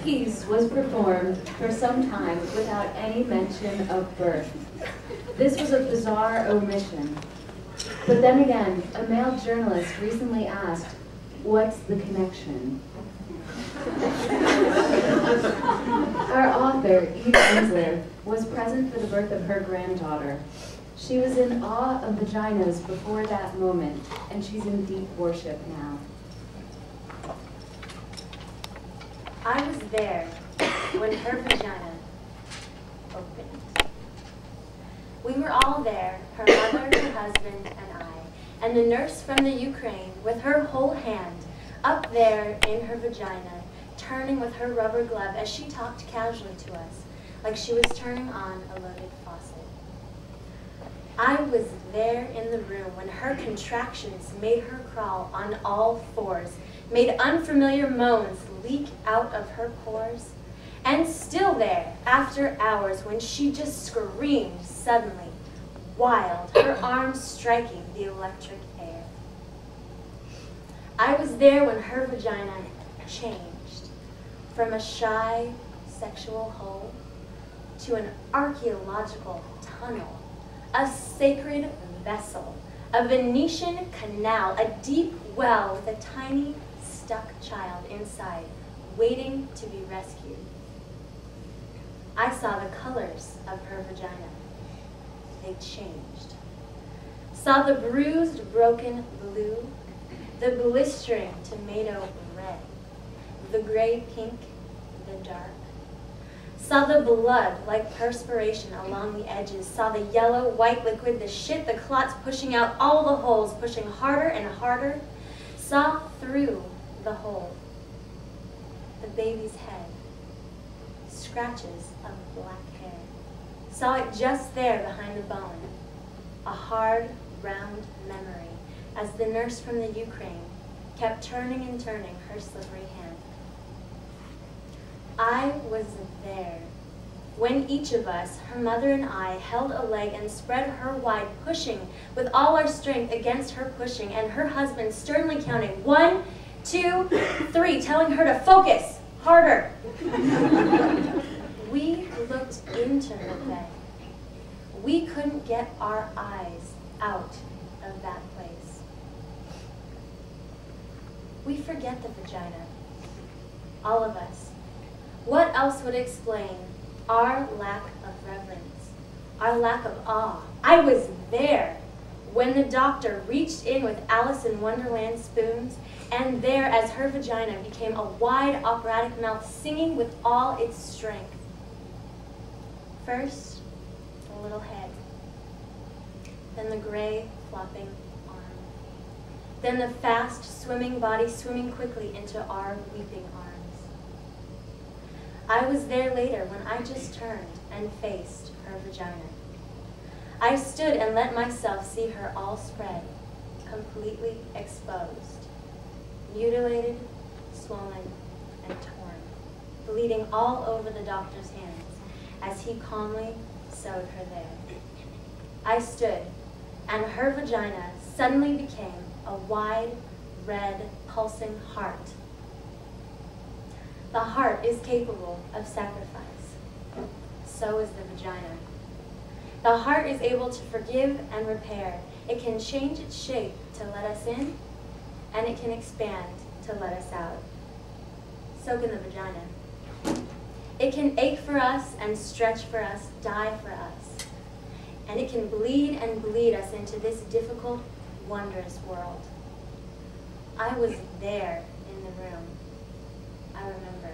piece was performed for some time without any mention of birth. This was a bizarre omission. But then again, a male journalist recently asked, "What's the connection?" Our author, Eve Ensler, was present for the birth of her granddaughter. She was in awe of vaginas before that moment, and she's in deep worship now. I was there when her vagina opened. We were all there, her mother, her husband, and I, and the nurse from the Ukraine with her whole hand up there in her vagina, turning with her rubber glove as she talked casually to us, like she was turning on a loaded faucet. I was there in the room when her contractions made her crawl on all fours, made unfamiliar moans leak out of her pores, and still there after hours when she just screamed suddenly, wild, her arms striking the electric air. I was there when her vagina changed from a shy sexual hole to an archaeological tunnel, a sacred vessel, a Venetian canal, a deep well with a tiny stuck child inside, waiting to be rescued. I saw the colors of her vagina. They changed. Saw the bruised, broken blue, the blistering tomato red, the gray pink, the dark. Saw the blood like perspiration along the edges, saw the yellow, white liquid, the shit, the clots pushing out all the holes, pushing harder and harder. Saw through the hole, the baby's head, scratches of black hair. Saw it just there behind the bone, a hard, round memory, as the nurse from the Ukraine kept turning and turning her slippery hand. I was there when each of us, her mother and I, held a leg and spread her wide, pushing with all our strength against her pushing, and her husband sternly counting 1, 2, 3, telling her to focus, harder. We looked into her then. We couldn't get our eyes out of that place. We forget the vagina, all of us. What else would explain our lack of reverence, our lack of awe? I was there when the doctor reached in with Alice in Wonderland spoons, and there as her vagina became a wide operatic mouth singing with all its strength. First, the little head, then the gray flopping arm, then the fast swimming body swimming quickly into our weeping arms. I was there later when I just turned and faced her vagina. I stood and let myself see her all spread, completely exposed, mutilated, swollen, and torn, bleeding all over the doctor's hands as he calmly sewed her there. I stood, and her vagina suddenly became a wide, red, pulsing heart. The heart is capable of sacrifice. So is the vagina. The heart is able to forgive and repair. It can change its shape to let us in, and it can expand to let us out. So can the vagina. It can ache for us and stretch for us, die for us. And it can bleed and bleed us into this difficult, wondrous world. I was there in the room. I remember.